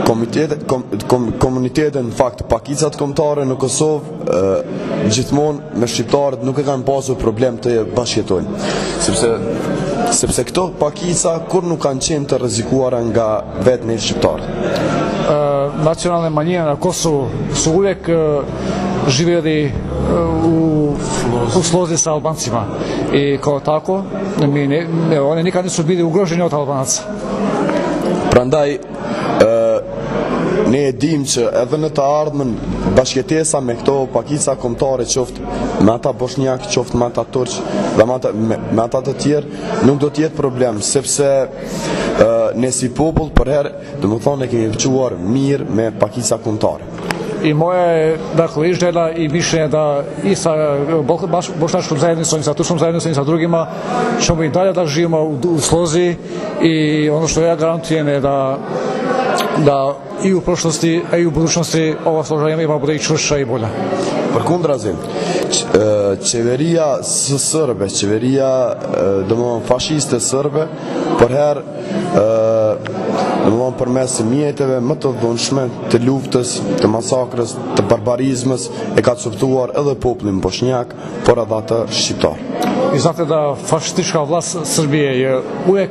Komunitetin, në fakt, pakicat kombëtare në Kosovë gjithmonë me shqiptarët nuk e kanë pasur problem të bashkëjetojnë. Sepse këto pakica kur nuk kanë qenë të rrezikuara nga vetë ne shqiptarët. Nacionalne manjine na Kosovu su uvijek živjeli u slozi sa Albancima i kao tako oni nikad nisu bili ugroženi od Albanaca. Prandaj ne e dim që edhe në të ardhmen bashkëtesa me këto pakica kombëtare, qoftë me ata bosnjak, qoftë me ata turq dhe me ata të tjerë, nuk do të jetë problem, sepse ne si popull për herë, domethënë kemi veçuar mirë me pakica kombëtare. I moje dakle izželja i mišljenje da i sa bošnjačkom zajednicom i sa turskom zajednicom i sa drugima ćemo i dalje da živimo u slozi i ono što ja garantujem je da i u prošlosti, a i u budućnosti ova složa ima bude i čvršća i bolja. Përkundrazi, qeveria së sërbe, qeveria domethënë fashiste sërbe, për herë domethënë përmes mjeteve më të dhunshme të luftës, të masakrës, të barbarizmës e ka coptuar edhe popullin bosnjak, por edhe atë shqiptar. I znate da fašistička vlast Srbije je uvijek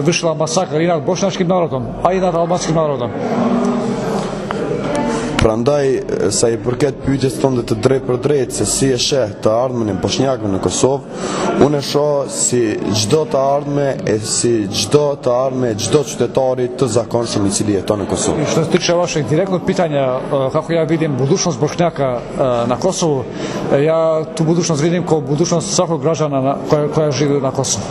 vršila masakr i nad bošnjačkim narodom, a i nad albanskim narodom. Prandaj, sa I përket pyetjes tonë të drejtë për drejtë se si e sheh të ardhmen e bosnjakëve në Kosovë, unë e shoh si çdo të ardhme e si çdo të ardhme, çdo qytetari të zakonshëm I cili jeton në Kosovë. Što se tiče vašeg direktnog pitanja kako ja vidim budućnost Bošnjaka na Kosovu, ja tu budućnost vidim kao budućnost svakog građana koja živi na Kosovu.